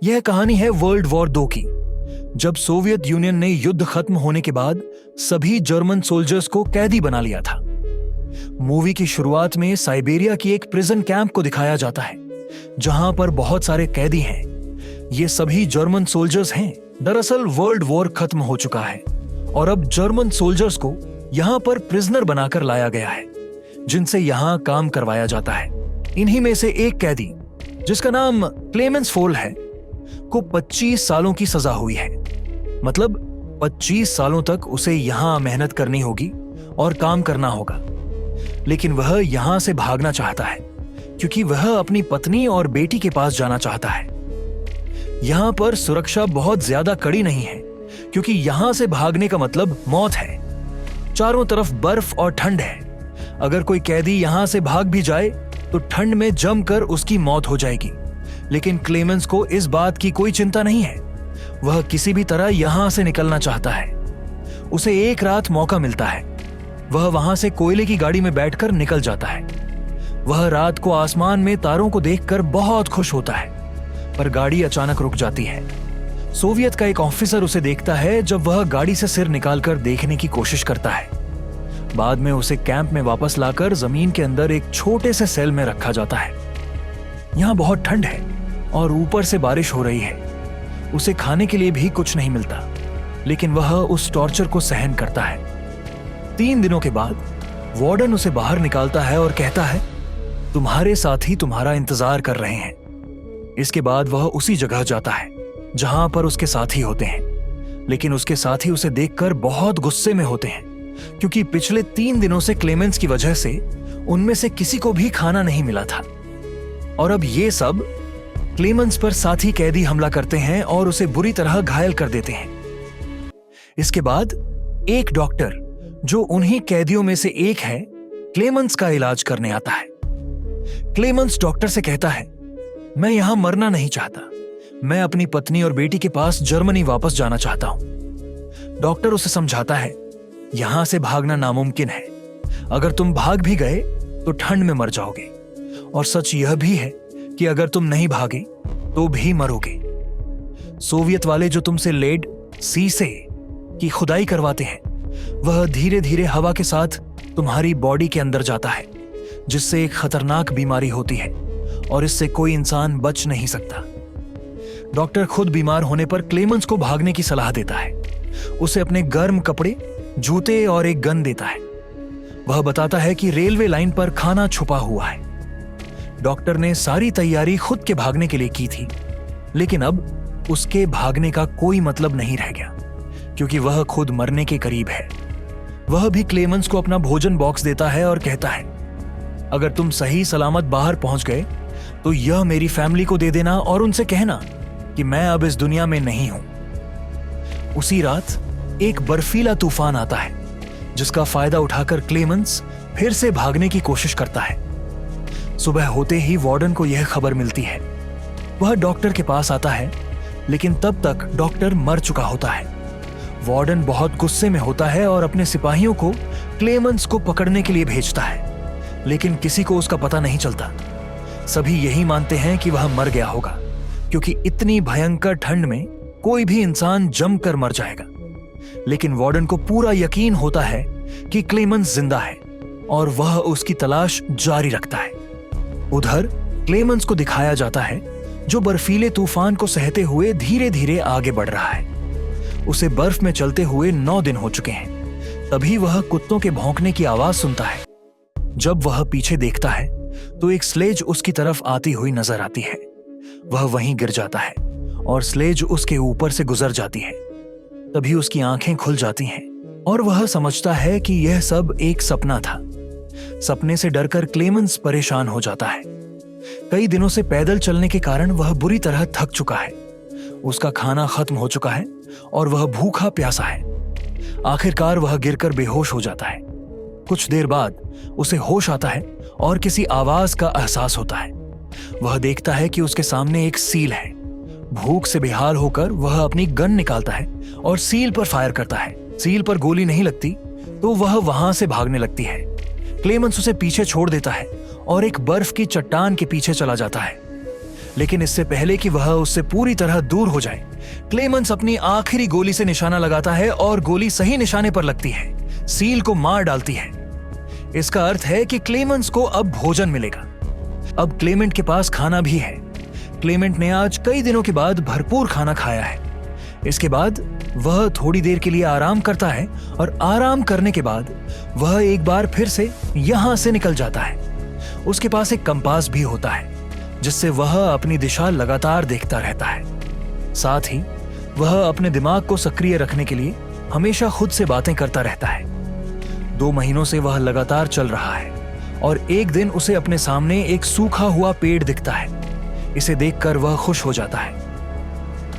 यह कहानी है वर्ल्ड वॉर 2 की, जब सोवियत यूनियन ने युद्ध खत्म होने के बाद सभी जर्मन सोल्जर्स को कैदी बना लिया था। मूवी की शुरुआत में साइबेरिया की एक प्रिजन कैंप को दिखाया जाता है, जहां पर बहुत सारे कैदी हैं। ये सभी जर्मन सोल्जर्स हैं। दरअसल वर्ल्ड वॉर खत्म हो चुका है और अब जर्मन सोल्जर्स को यहां पर प्रिजनर बनाकर लाया गया है, जिनसे यहां काम करवाया जाता है। इन्हीं में से एक कैदी, जिसका नाम क्लेमेंस फोल है, को 25 सालों की सजा हुई है। मतलब 25 सालों तक उसे यहां मेहनत करनी होगी और काम करना होगा। लेकिन वह यहां से भागना चाहता है, क्योंकि वह अपनी पत्नी और बेटी के पास जाना चाहता है। यहां पर सुरक्षा बहुत ज्यादा कड़ी नहीं है, क्योंकि यहां से भागने का मतलब मौत है। चारों तरफ बर्फ और ठंड है। अगर कोई कैदी यहां से भाग भी जाए तो ठंड में जमकर उसकी मौत हो जाएगी। लेकिन क्लेमेंस को इस बात की कोई चिंता नहीं है। वह किसी भी तरह यहां से निकलना चाहता है। उसे एक रात मौका मिलता है। वह वहां से कोयले की गाड़ी में बैठकर निकल जाता है। वह रात को आसमान में तारों को देखकर बहुत खुश होता है, पर गाड़ी अचानक रुक जाती है। सोवियत का एक ऑफिसर उसे देखता है जब वह गाड़ी से सिर निकालकर देखने की कोशिश करता है। बाद में उसे कैंप में वापस लाकर जमीन के अंदर एक छोटे से सेल में रखा जाता है। यहां बहुत ठंड है और ऊपर से बारिश हो रही है। उसे खाने के लिए भी कुछ नहीं मिलता, लेकिन वह उस टॉर्चर को सहन करता है। 3 दिनों के बाद वार्डन उसे बाहर निकालता है और कहता है, तुम्हारे साथी तुम्हारा इंतजार कर रहे हैं। इसके बाद वह उसी जगह जाता है जहां पर उसके साथी होते हैं। लेकिन उसके साथी उसे देखकर बहुत गुस्से में होते हैं, क्योंकि पिछले 3 दिनों से क्लेमेंस की वजह से उनमें से किसी को भी खाना नहीं मिला था। और अब ये सब क्लेमेंस पर साथी कैदी हमला करते हैं और उसे बुरी तरह घायल कर देते हैं। इसके बाद एक डॉक्टर, जो उन्हीं कैदियों में से एक है, क्लेमेंस का इलाज करने आता है। क्लेमेंस डॉक्टर से कहता है, मैं यहां मरना नहीं चाहता। मैं अपनी पत्नी और बेटी के पास जर्मनी वापस जाना चाहता हूं। डॉक्टर उसे समझाता है, यहां से भागना नामुमकिन है। अगर तुम भाग भी गए तो ठंड में मर जाओगे। और सच यह भी है कि अगर तुम नहीं भागे तो भी मरोगे। सोवियत वाले जो तुमसे लेड सीसे की खुदाई करवाते हैं, वह धीरे धीरे हवा के साथ तुम्हारी बॉडी के अंदर जाता है, जिससे एक खतरनाक बीमारी होती है और इससे कोई इंसान बच नहीं सकता। डॉक्टर खुद बीमार होने पर क्लेमेंस को भागने की सलाह देता है। उसे अपने गर्म कपड़े, जूते और एक गन देता है। वह बताता है कि रेलवे लाइन पर खाना छुपा हुआ है। डॉक्टर ने सारी तैयारी खुद के भागने के लिए की थी, लेकिन अब उसके भागने का कोई मतलब नहीं रह गया, क्योंकि वह खुद मरने के करीब है। वह भी क्लेमेंस को अपना भोजन बॉक्स देता है और कहता है, अगर तुम सही सलामत बाहर पहुंच गए तो यह मेरी फैमिली को दे देना और उनसे कहना कि मैं अब इस दुनिया में नहीं हूं। उसी रात एक बर्फीला तूफान आता है, जिसका फायदा उठाकर क्लेमेंस फिर से भागने की कोशिश करता है। सुबह होते ही वार्डन को यह खबर मिलती है। वह डॉक्टर के पास आता है, लेकिन तब तक डॉक्टर मर चुका होता है। वार्डन बहुत गुस्से में होता है और अपने सिपाहियों को क्लेमेंस को पकड़ने के लिए भेजता है, लेकिन किसी को उसका पता नहीं चलता। सभी यही मानते हैं कि वह मर गया होगा, क्योंकि इतनी भयंकर ठंड में कोई भी इंसान जमकर मर जाएगा। लेकिन वार्डन को पूरा यकीन होता है कि क्लेमेंस जिंदा है और वह उसकी तलाश जारी रखता है। उधर क्लेमेंस को दिखाया जाता है, जो बर्फीले तूफान को सहते हुए धीरे धीरे आगे बढ़ रहा है। उसे बर्फ में चलते हुए 9 दिन हो चुके हैं। तभी वह कुत्तों के भौंकने की आवाज सुनता है। जब वह पीछे देखता है तो एक स्लेज उसकी तरफ आती हुई नजर आती है। वह वहीं गिर जाता है और स्लेज उसके ऊपर से गुजर जाती है। तभी उसकी आंखें खुल जाती हैं और वह समझता है कि यह सब एक सपना था। सपने से डरकर क्लेमेंस परेशान हो जाता है। कई दिनों से पैदल चलने के कारण वह बुरी तरह थक चुका है। उसका खाना खत्म हो चुका है और वह भूखा प्यासा है। आखिरकार वह गिरकर बेहोश हो जाता है। कुछ देर बाद उसे होश आता है और किसी आवाज का एहसास होता है। वह देखता है कि उसके सामने एक सील है। भूख से बेहाल होकर वह अपनी गन निकालता है और सील पर फायर करता है। सील पर गोली नहीं लगती तो वह वहां से भागने लगती है। क्लेमेंस उसे पीछे छोड़ देता है और एक बर्फ की चट्टान के पीछे चला जाता है। लेकिन इससे पहले कि वह उससे पूरी तरह दूर हो जाए, क्लेमेंस अपनी आखिरी गोली से निशाना लगाता है और गोली सही निशाने पर लगती है, सील को मार डालती है। इसका अर्थ है कि क्लेमेंस को अब भोजन मिलेगा। अब क्लेमेंट के पास खाना भी है। क्लेमेंट ने आज कई दिनों के बाद भरपूर खाना खाया है। इसके बाद वह थोड़ी देर के लिए आराम करता है और आराम करने के बाद वह एक बार फिर से यहां से निकल जाता है। उसके पास एक कंपास भी होता है जिससे वह अपनी दिशा लगातार देखता रहता है। साथ ही वह अपने दिमाग को सक्रिय रखने के लिए हमेशा खुद से बातें करता रहता है। 2 महीनों से वह लगातार चल रहा है और एक दिन उसे अपने सामने एक सूखा हुआ पेड़ दिखता है। इसे देखकर वह खुश हो जाता है।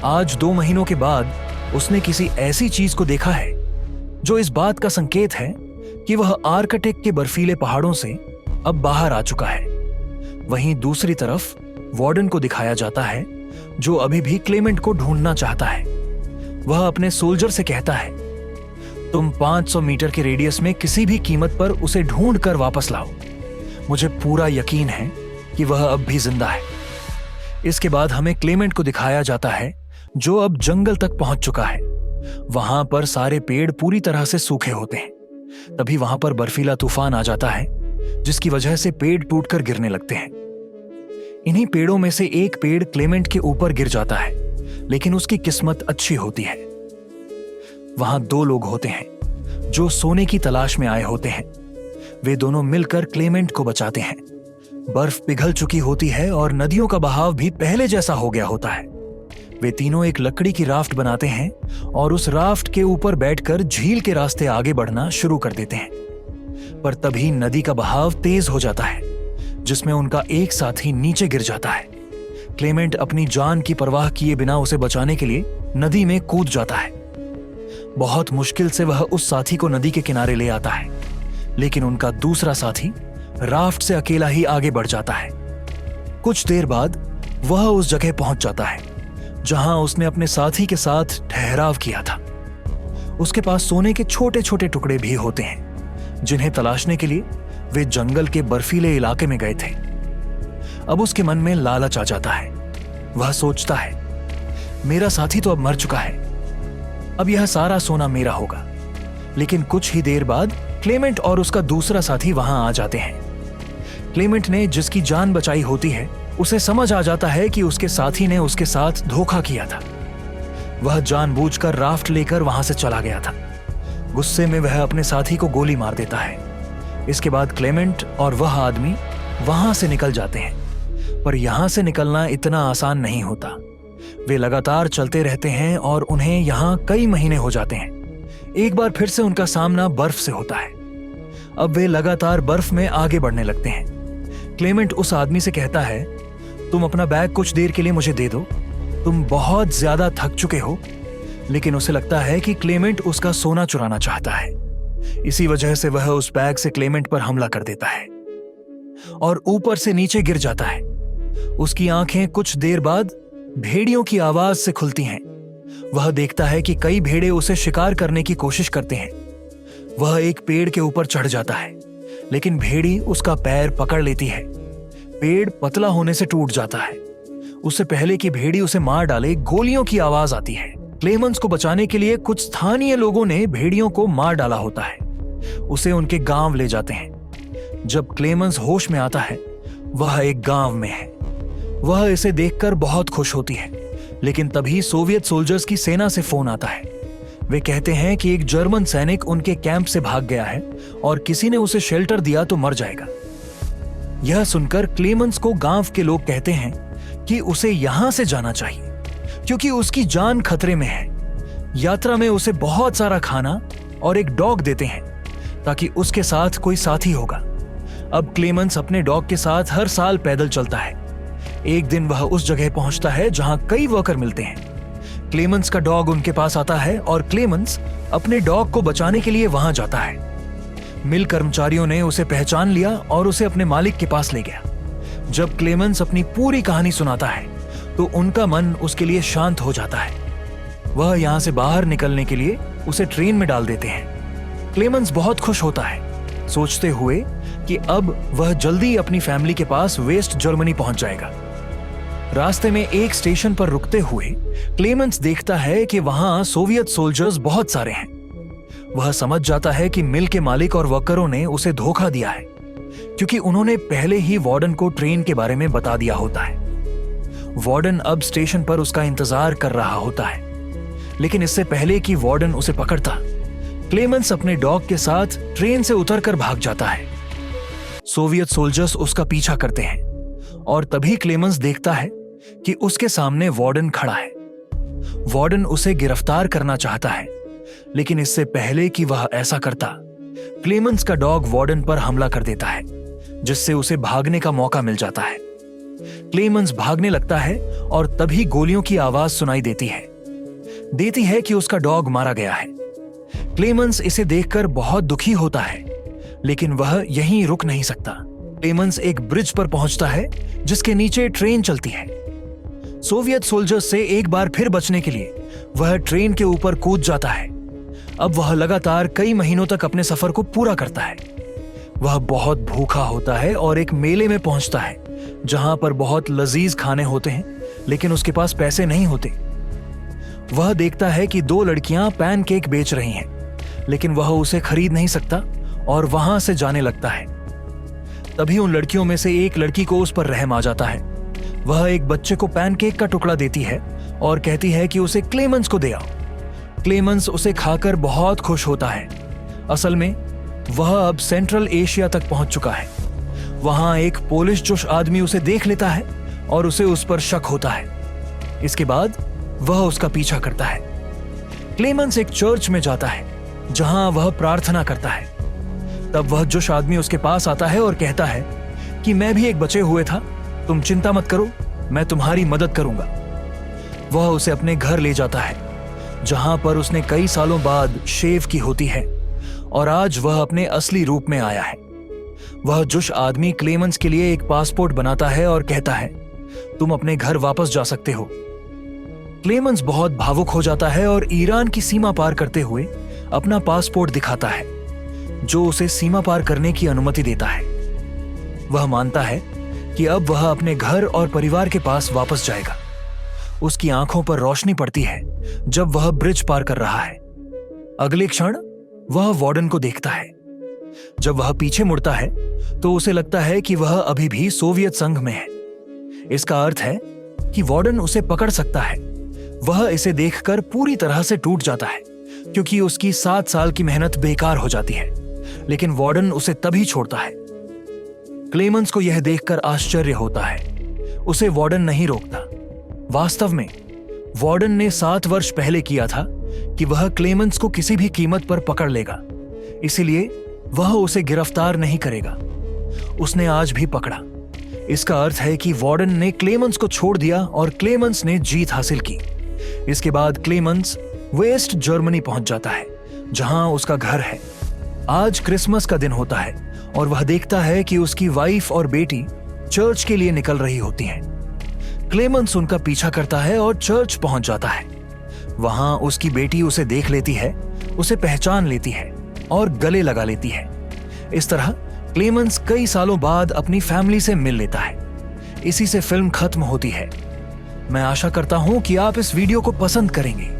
आज 2 महीनों के बाद उसने किसी ऐसी चीज को देखा है जो इस बात का संकेत है कि वह आर्कटिक के बर्फीले पहाड़ों से अब बाहर आ चुका है। वहीं दूसरी तरफ वार्डन को दिखाया जाता है जो अभी भी क्लेमेंट को ढूंढना चाहता है। वह अपने सोल्जर से कहता है, तुम 500 मीटर के रेडियस में किसी भी कीमत पर उसे ढूंढ कर वापस लाओ। मुझे पूरा यकीन है कि वह अब भी जिंदा है। इसके बाद हमें क्लेमेंट को दिखाया जाता है जो अब जंगल तक पहुंच चुका है। वहां पर सारे पेड़ पूरी तरह से सूखे होते हैं। तभी वहां पर बर्फीला तूफान आ जाता है जिसकी वजह से पेड़ टूटकर गिरने लगते हैं। इन्हीं पेड़ों में से एक पेड़ क्लेमेंट के ऊपर गिर जाता है, लेकिन उसकी किस्मत अच्छी होती है। वहां 2 लोग होते हैं जो सोने की तलाश में आए होते हैं। वे दोनों मिलकर क्लेमेंट को बचाते हैं। बर्फ पिघल चुकी होती है और नदियों का बहाव भी पहले जैसा हो गया होता है। वे तीनों एक लकड़ी की राफ्ट बनाते हैं और उस राफ्ट के ऊपर बैठकर झील के रास्ते आगे बढ़ना शुरू कर देते हैं। पर तभी नदी का बहाव तेज हो जाता है जिसमें उनका एक साथी नीचे गिर जाता है। क्लेमेंट अपनी जान की परवाह किए बिना उसे बचाने के लिए नदी में कूद जाता है। बहुत मुश्किल से वह उस साथी को नदी के किनारे ले आता है, लेकिन उनका दूसरा साथी राफ्ट से अकेला ही आगे बढ़ जाता है। कुछ देर बाद वह उस जगह पहुंच जाता है जहां उसने अपने साथी के साथ ठहराव किया था। उसके पास सोने के छोटे छोटे टुकड़े भी होते हैं जिन्हें तलाशने के लिए वे जंगल के बर्फीले इलाके में गए थे। अब उसके मन में लालच आ जाता है। वह सोचता है, मेरा साथी तो अब मर चुका है, अब यह सारा सोना मेरा होगा। लेकिन कुछ ही देर बाद क्लेमेंट और उसका दूसरा साथी वहां आ जाते हैं। क्लेमेंट ने जिसकी जान बचाई होती है उसे समझ आ जाता है कि उसके साथी ने उसके साथ धोखा किया था। वह जानबूझकर राफ्ट लेकर वहां से चला गया था। गुस्से में वह अपने साथी को गोली मार देता है। इसके बाद क्लेमेंट और वह आदमी वहां से निकल जाते हैं। पर यहां से निकलना इतना आसान नहीं होता। वे लगातार चलते रहते हैं और उन्हें यहां कई महीने हो जाते हैं। एक बार फिर से उनका सामना बर्फ से होता है। अब वे लगातार बर्फ में आगे बढ़ने लगते हैं। क्लेमेंट उस आदमी से कहता है, तुम अपना बैग कुछ देर के लिए मुझे दे दो, तुम बहुत ज्यादा थक चुके हो। लेकिन उसे लगता है कि क्लेमेंट उसका सोना चुराना चाहता है। इसी वजह से वह उस बैग से क्लेमेंट पर हमला कर देता है और ऊपर से नीचे गिर जाता है। उसकी आंखें कुछ देर बाद भेड़ियों की आवाज से खुलती हैं। वह देखता है कि कई भेड़े उसे शिकार करने की कोशिश करते हैं। वह एक पेड़ के ऊपर चढ़ जाता है, लेकिन भेड़ी उसका पैर पकड़ लेती है। पेड़ पतला होने से टूट जाता है। उससे पहले कि भेड़ी उसे मार डाले, गोलियों की आवाज आती है। क्लेमेंस को बचाने के लिए कुछ स्थानीय लोगों ने भेड़ियों को मार डाला होता है। उसे उनके गांव ले जाते हैं। जब क्लेमेंस होश में आता है, वह एक गांव में है। वह इसे देखकर बहुत खुश होती है, लेकिन तभी सोवियत सोल्जर्स की सेना से फोन आता है। वे कहते हैं कि एक जर्मन सैनिक उनके कैंप से भाग गया है और किसी ने उसे शेल्टर दिया तो मर जाएगा। यह सुनकर क्लेमेंस को गांव के लोग कहते हैं कि उसे यहां से जाना चाहिए क्योंकि उसकी जान खतरे में है। यात्रा में उसे बहुत सारा खाना और एक डॉग देते हैं ताकि उसके साथ कोई साथी होगा। अब क्लेमेंस अपने डॉग के साथ हर साल पैदल चलता है। एक दिन वह उस जगह पहुंचता है जहां कई वर्कर मिलते हैं। क्लेमेंस का डॉग उनके पास आता है और क्लेमेंस अपने डॉग को बचाने के लिए वहां जाता है। मिल कर्मचारियों ने उसे पहचान लिया और उसे अपने मालिक के पास ले गया। जब क्लेमेंस अपनी पूरी कहानी सुनाता है तो उनका मन उसके लिए शांत हो जाता है। वह यहां से बाहर निकलने के लिए उसे ट्रेन में डाल देते हैं। क्लेमेंस बहुत खुश होता है, सोचते हुए कि अब वह जल्दी अपनी फैमिली के पास वेस्ट जर्मनी पहुंच जाएगा। रास्ते में एक स्टेशन पर रुकते हुए क्लेमेंस देखता है कि वहां सोवियत सोल्जर्स बहुत सारे हैं। वह समझ जाता है कि मिल के मालिक और वर्करों ने उसे धोखा दिया है, क्योंकि उन्होंने पहले ही वार्डन को ट्रेन के बारे में बता दिया होता है। वार्डन अब स्टेशन पर उसका इंतजार कर रहा होता है, लेकिन इससे पहले कि वार्डन उसे पकड़ता, क्लेमेंस अपने डॉग के साथ ट्रेन से उतरकर भाग जाता है। सोवियत सोल्जर्स उसका पीछा करते हैं और तभी क्लेमेंस देखता है कि उसके सामने वार्डन खड़ा है। वार्डन उसे गिरफ्तार करना चाहता है, लेकिन इससे पहले कि वह ऐसा करता, क्लेमेंस का डॉग वार्डन पर हमला कर देता है, जिससे उसे भागने का मौका मिल जाता है। क्लेमेंस भागने लगता है और तभी गोलियों की आवाज सुनाई देती है कि उसका डॉग मारा गया है। क्लेमेंस इसे देखकर बहुत दुखी होता है, लेकिन वह यहीं रुक नहीं सकता। क्लेमेंस एक ब्रिज पर पहुंचता है जिसके नीचे ट्रेन चलती है। सोवियत सोल्जर्स से एक बार फिर बचने के लिए वह ट्रेन के ऊपर कूद जाता है। अब वह लगातार कई महीनों तक अपने सफर को पूरा करता है। वह बहुत भूखा होता है और एक मेले में पहुंचता है जहां पर बहुत लजीज खाने होते हैं, लेकिन उसके पास पैसे नहीं होते। वह देखता है कि 2 लड़कियां पैनकेक बेच रही हैं, लेकिन वह उसे खरीद नहीं सकता और वहां से जाने लगता है। तभी उन लड़कियों में से एक लड़की को उस पर रहम आ जाता है। वह एक बच्चे को पैनकेक का टुकड़ा देती है और कहती है कि उसे क्लेमेंस को दे आओ। क्लेमेंस उसे खाकर बहुत खुश होता है। असल में वह अब सेंट्रल एशिया तक पहुंच चुका है। वहां एक पोलिश जोश आदमी उसे देख लेता है और उसे उस पर शक होता है। इसके बाद वह उसका पीछा करता है। क्लेमेंस एक चर्च में जाता है जहां वह प्रार्थना करता है। तब वह जोश आदमी उसके पास आता है और कहता है कि मैं भी एक बचे हुए था, तुम चिंता मत करो, मैं तुम्हारी मदद करूंगा। वह उसे अपने घर ले जाता है जहां पर उसने कई सालों बाद शेव की होती है और आज वह अपने असली रूप में आया है। वह जोश आदमी क्लेमेंस के लिए एक पासपोर्ट बनाता है और कहता है, तुम अपने घर वापस जा सकते हो। क्लेमेंस बहुत भावुक हो जाता है और ईरान की सीमा पार करते हुए अपना पासपोर्ट दिखाता है, जो उसे सीमा पार करने की अनुमति देता है। वह मानता है कि अब वह अपने घर और परिवार के पास वापस जाएगा। उसकी आंखों पर रोशनी पड़ती है जब वह ब्रिज पार कर रहा है। अगले क्षण वह वार्डन को देखता है। जब वह पीछे मुड़ता है तो उसे लगता है कि वह अभी भी सोवियत संघ में है। इसका अर्थ है कि वार्डन उसे पकड़ सकता है। वह इसे देखकर पूरी तरह से टूट जाता है, क्योंकि उसकी 7 साल की मेहनत बेकार हो जाती है। लेकिन वार्डन उसे तभी छोड़ता है। क्लेमेंस को यह देखकर आश्चर्य होता है। उसे वार्डन नहीं रोकता। वास्तव में वार्डन ने 7 वर्ष पहले किया था कि वह क्लेमेंस को किसी भी कीमत पर पकड़ लेगा, इसीलिए वह उसे गिरफ्तार नहीं करेगा। उसने आज भी पकड़ा। इसका अर्थ है कि वार्डन ने क्लेमेंस को छोड़ दिया और क्लेमेंस ने जीत हासिल की। इसके बाद क्लेमेंस वेस्ट जर्मनी पहुंच जाता है जहां उसका घर है। आज क्रिसमस का दिन होता है और वह देखता है कि उसकी वाइफ और बेटी चर्च के लिए निकल रही होती हैं। क्लेमेंस उनका पीछा करता है और चर्च पहुंच जाता है। वहां उसकी बेटी उसे देख लेती है, उसे पहचान लेती है और गले लगा लेती है। इस तरह क्लेमेंस कई सालों बाद अपनी फैमिली से मिल लेता है। इसी से फिल्म खत्म होती है। मैं आशा करता हूं कि आप इस वीडियो को पसंद करेंगे।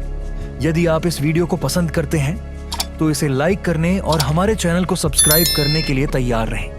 यदि आप इस वीडियो को पसंद करते हैं तो इसे लाइक करने और हमारे चैनल को सब्सक्राइब करने के लिए तैयार रहें।